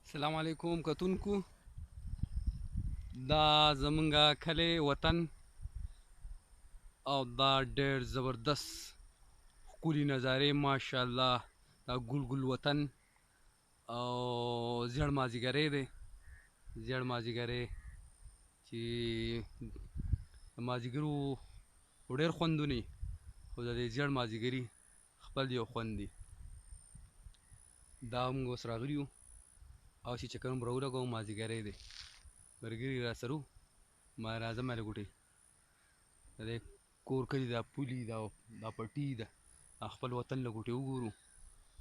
السلام علیکم کتونکو. دا زمونږه کلی وطن او دا ډېر زبردست ښکلي نظارې ماشاءالله. دا ګل ګل وطن او زیړ مازدیګری دی. زیړ مازدیګری چې د مازدیګرو ډېر خوندونه خو د دې زیړ مازدیګري خپل یو خوند دی. دا موږ اوس راغلي یو او چې چکر مو راولګوو مازدیګری دی. ملګري راسره وو ما راځه ماله ګوټې د دې کور کلي دا پولي دا پټي ده خپل وطن له ګوټې وګورو.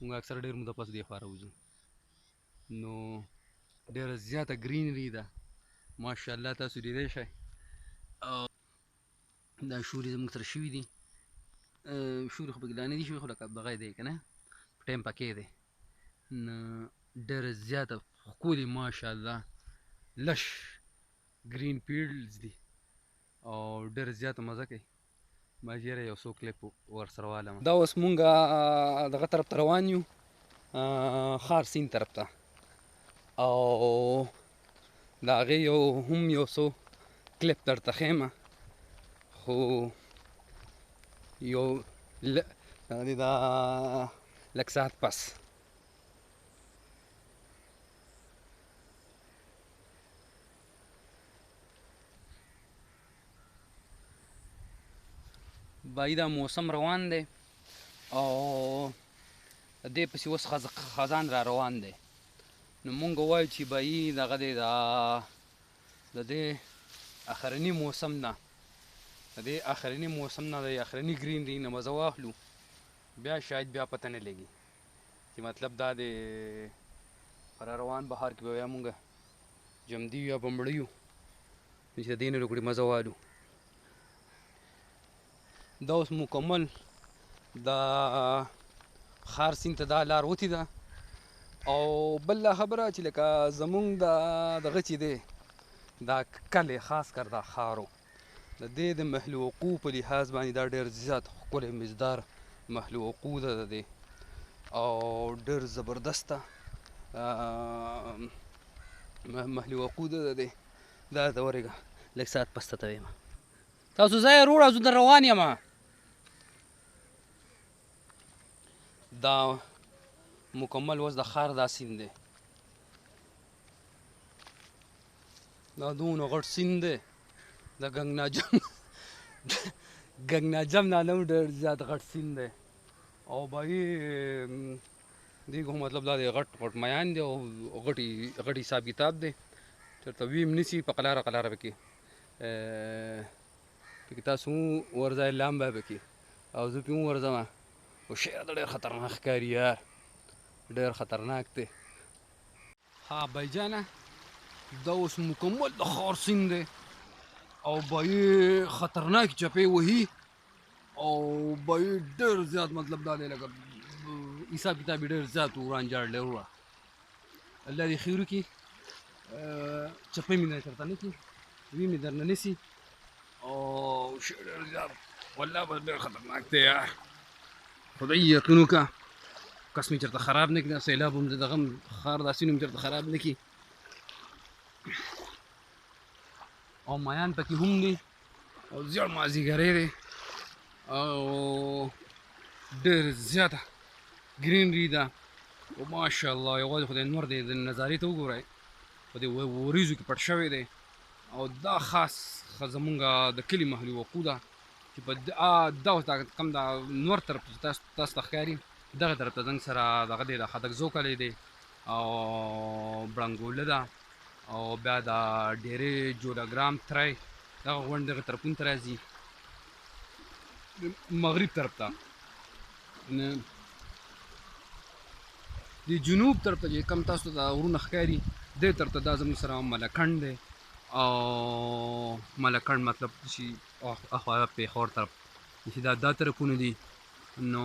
موږ اکثر ډېر موده پس دې خوا راوځو نو ډېره زیاته ګرینري ده ماشاءالله. تاسو لیدلی شئ او دا شولې زموږ سره شوي دي. شولې خو پکې لا نه دي شوي خو لکه دغه دی که نه ټایم پکې دی نو ډېره زیاته ښکلې ماشاءالله لش ګرین فیلډز دي او ډېره زیاته مزه کوي. ما چېرې یو څو کلیپ ورسره والم. دا اوس مونږ دغه طرف ته روان یو ښار سیند طرف ته او د هغې هم یو څو کلیپ درته ښیم خو یو دا لږ ساعت پس. بایی دا موسم روان دی او دې پسې اوس خزان را روان دی نو مونږ وایو چې بایی دغه دی د دې اخرني موسم نه د اخرني ګرینري نه مزه واخلو. بیا شاید بیا پته نه لګي چې مطلب دا دی په را روان بهار کې به بیا مونږ جمدي یو یا بمړه یو چې د دې نه لوګړې مزه والو. دا اوس مکمل د ښار سیند ته دا لار وتې ده او بله خبره چې لکه زمونږ دغه چې دی دا کلی خاص کر دا ښارو د دې د محل وقوع په لحاظ باندې دا ډېر زیات ښکلی مزدار محل وقوع ده د دې او ډېر زبردسته محل وقوع ده د دې. دا ته ورېږه لږ ساعت پس ته ویم تاسو ځای روړه زه در روان یم. دا مکمل اوس د ښار دا سیند دی. دا دونه غټ سیند دی د ګنګناجم نه هم ډېر زیات غټ سیند دی او بهي دې خو مطلب دا دی غټ غټ میان دی او غټ حساب کتاب دی چېرته ویم نیسي په قلاره قلاره پکې تاسو ورځئ لامبه پکې او زه پې هم ورځم خو شعر د ډېر خطرناک ښکاري یار ډېر خطرناک دی. ها بایجانه دا اوس مکمل د ښار سیند دی او بایې خطرناک چپې وهي او بایې ډېر زیات مطلب دا دی لکه حساب کتاب یې ډېر زیات ورانجاړ دی وروړه الله دې خیر وکړي چپې مې درته نه کړي وي مې درنه نیسي او شعر ډېر زیات والله به ډېر خطرناک دی یار. خدای یقین وکړه کس مې چېرته خراب نه کړي سیلاب هم د دغه ښار دا سیند هم چېرته خراب نه کړي او میان پکې هم دی او زیړ مازدیګری دی او ډېر زیاته ګرینري ده او ماشاءالله یوازې خدای نور دی د نظارې ته وګورئ په دې وریځو کې پټ شوی دی او دا خاص زمونږ د کلي محلي وقوع ده چې په دا اوس کوم دا نور طرف تاسو ته ښکاري دغه طرف ته زنګ سره دغه دی د خټکزو کلی دی او بړنګوله ده او بیا د ډېرې جولاګرام تری دغه غونډ دغه طرفونو ته راځي مغرب طرف ته د جنوب طرف ته چې کم تاسو ته غرونه ښکاري دې طرف ته دا زموږ سره ملکنډ دی او ملکنډ مطلب چې اخوا پېښور طرف چې دا طرفونه دي نو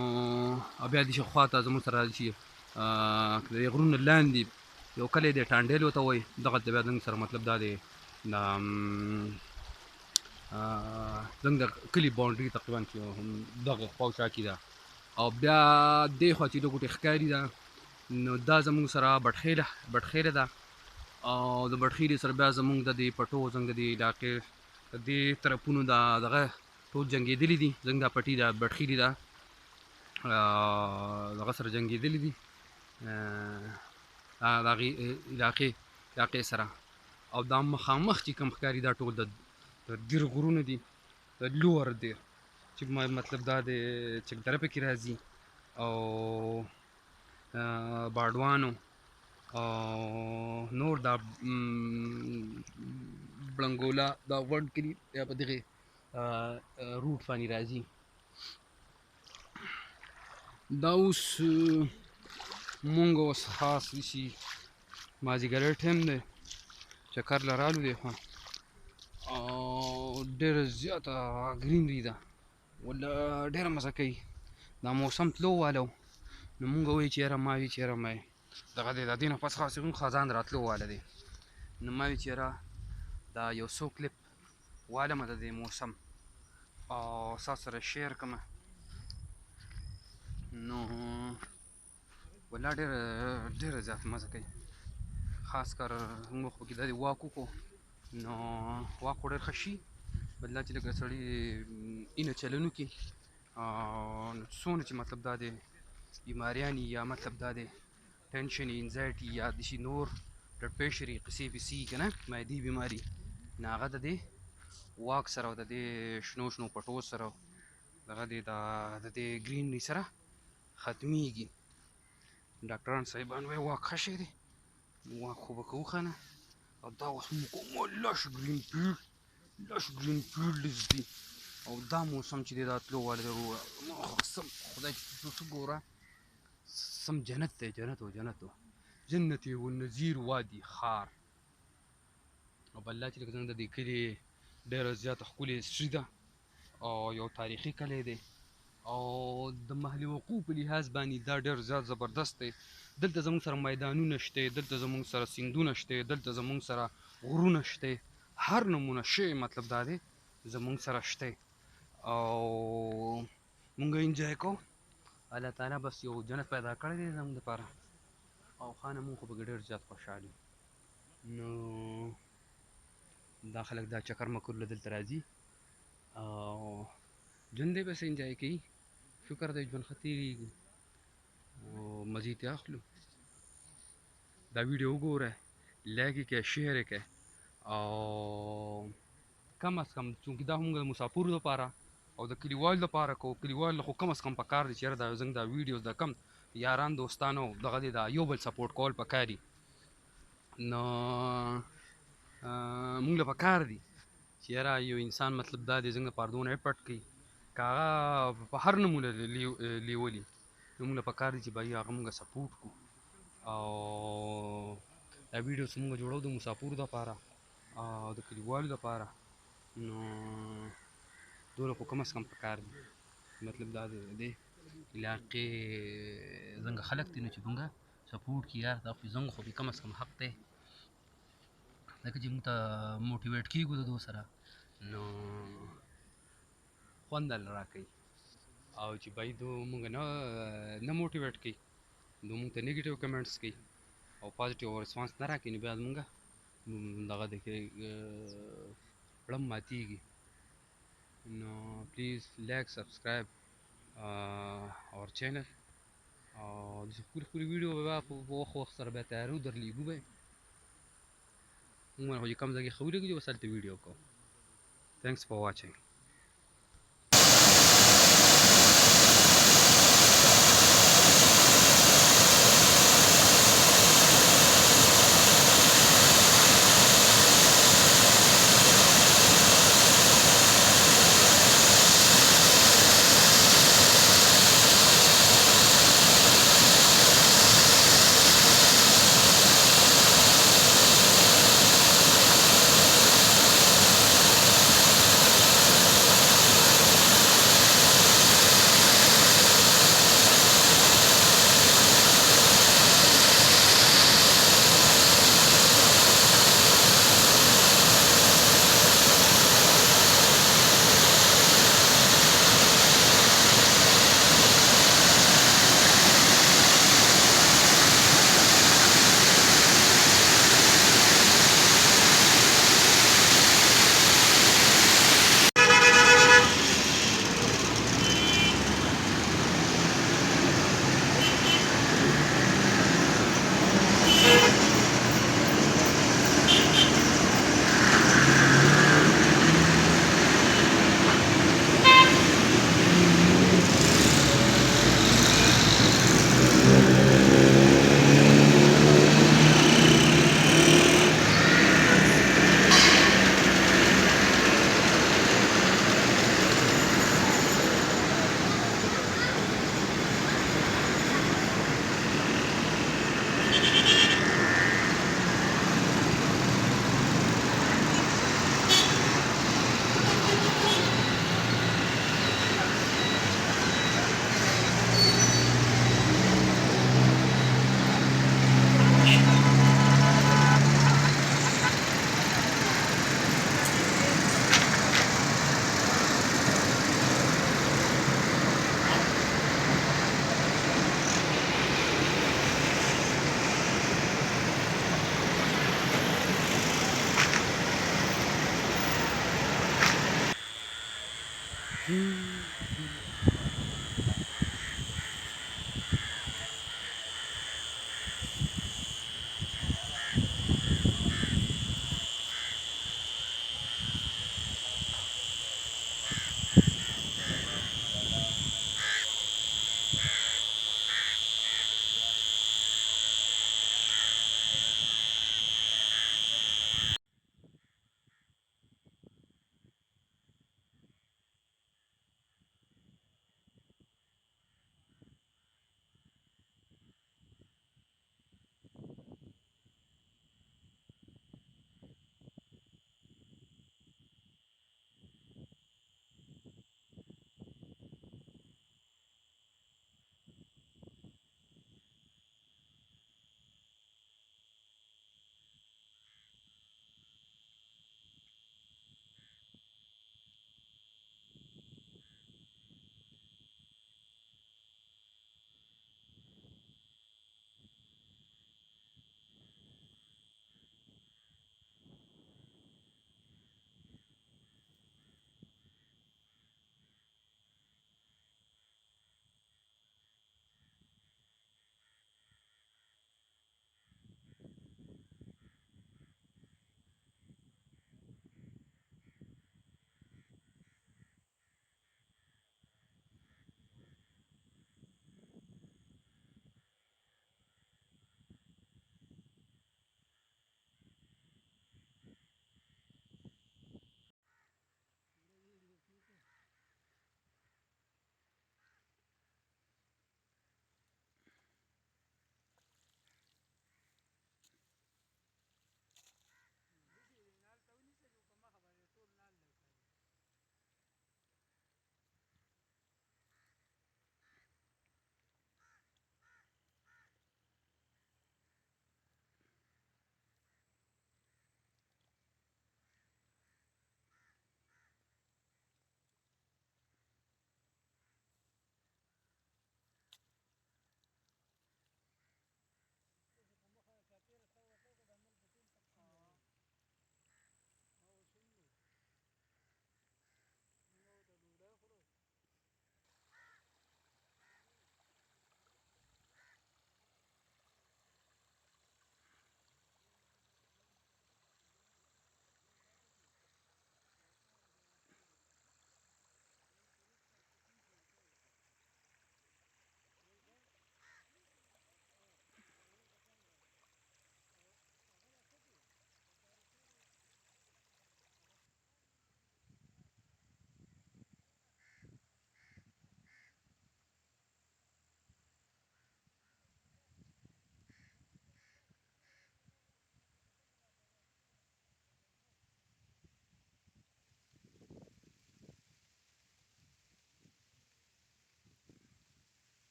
بیا دې خوا ته زموږ سره چې د غرونو لاندې یو کلی دی ټانډیل ورته وایي دغلته بیا زموږ سره مطلب دا دی زموږ د کلي باونډري تقریبا چې دغه خوا شا کې ده او بیا دې خوا چې د ګوټې ښکاري ده نو دا زمونږ سره بټخیله ده او د بټخیلې سره بیا زمونږ د دې پټو زموږ د دې علاقې د دې طرفونو دا دغه ټول جنګېدلي دي زموږ دا پټي دا بټخیلې ده دغه سره جنګېدلي دي د هغې علاقې سره او دا مخامخ چې کوم ښکاري دا ټول د دیر غرونه دي د لوور دیر چې مطلب دا د چکدره پکې راځي او باډوانو او نور دا بلنګولا دا ورډ کلي یا په دغې روټ باندې راځي دا اوس مونږ اوس خاص داسې مازدیګری ټایم دی چکر له رالو دی ښه او ډېره زیاته ګرینري ده ولا ډېره مزه کوي دا موسم تلو واله نو مونږ وایو چې یاره ما وي چې یاره ما دغه دی د دې نه پس خاص خزان راتلو واله دی نو ما وي چې یاره دا یو څو کلیپ والمه د دې موسم او ستاسو سره شیر کړمه نو ولا ډېره زیات مزه کوي خاص کر موږ خو کې دا واک وکړو نو واک خو ډېر ښه شي بل دا چې لکه سړي اینه چلن وکړي څونه چې مطلب دا دی بیماریانې یا مطلب دا دی ټینشن انزایټي یا داسې نور بلډ پریشر قصې پسې که نه معدې بیماري نو هغه د دې واک سره او د دې شنو پټو سره دغه دی د دې ګرینري سره ختمیږي ډاکټران صاحبان وایي واک ښه شی دی واک خو به کوو ښه نه او دا اوس موږ کومه لش ګرین فیلډز دي او دا موسم چې دی دا تلو والی دی سم خدای چې تاسو ګوره سم جنت دی جنت والنذیر وادي خار او بل چې لکه څنګه د دې کلي ډېره زیاته ښکلې هسټري ده او یو تاریخي کلی دی او د محل وقوع په لحاظ باندې دا ډېر زیات زبردست دی دلته زموږ سره میدانونه شته دلته زموږ سره سیندونه شته دلته زموږ سره غرونه شته هر نمونه شی مطلب دا دی زموږ سره شته او مونږ انجوای کوو الله تعالی بس یو جنت پیدا کړی دی زموږ دپاره او خانه مونږ خو پکې ډېر زیات خوشحال یو نو دا خلک دا چکر مکر له دلته راځي او ژوند دی بس انجوای کوي شکر دی ژوند ښه تېرېږي او مزې ترې اخلو دا ویډیو وګوره لایک یې کړئ شیر یې کړئ او کم از کم چونکې دا موږ د مسافرو دپاره او د کلیوالو دپاره کوو کلیوالو خو کم از کم پکار دی چې یاره دا زموږ دا ویډیوز د کم یاران دوستانو دغه دی دا یو بل سپورټ کول پکار دي نو موږ له پکار دي چې یاره یو انسان مطلب دا دی زموږ دپاره دونه افرټ کوي که هغه په هر نمونه لیولي نو موږ له پکار دي چې بھائی هغه موږ سپورټ کړو او دا ویډیوز موږ جوړو د مسافرو دپاره او د کلیوالو دپاره نو دونه خو کم از کم پکار دي مطلب دا دی د دې علاقې زموږ خلک دي نو چې موږ سپورټ کړي یار دا خو زموږ خو کم از کم حق دی ځکه چې موږ ته موټیویټ کېږو د دو سره نو خوند درله راکوي او چې بھائی دو موږ نه موټیویټ کوي نو موږ ته نیګیټیو کمنټس کوي او پازیټیو ریسپانس نه راکوي نو بیا موږ دغه د کې پړم ماتېږي نو پلیز لایک سبسکرایب اور چینل او داسې ښکلي ویډیو به په وخت سره بیا تیارو درلیږو به عموما خو چې کوم ځای کې ښه ولګي بس هلته ویډیو کوو تھینکس فار واچینګ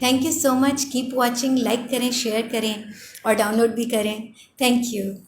thank you so much, keep watching, like करें, share करें और डाउनलोड भी करें। Thank you.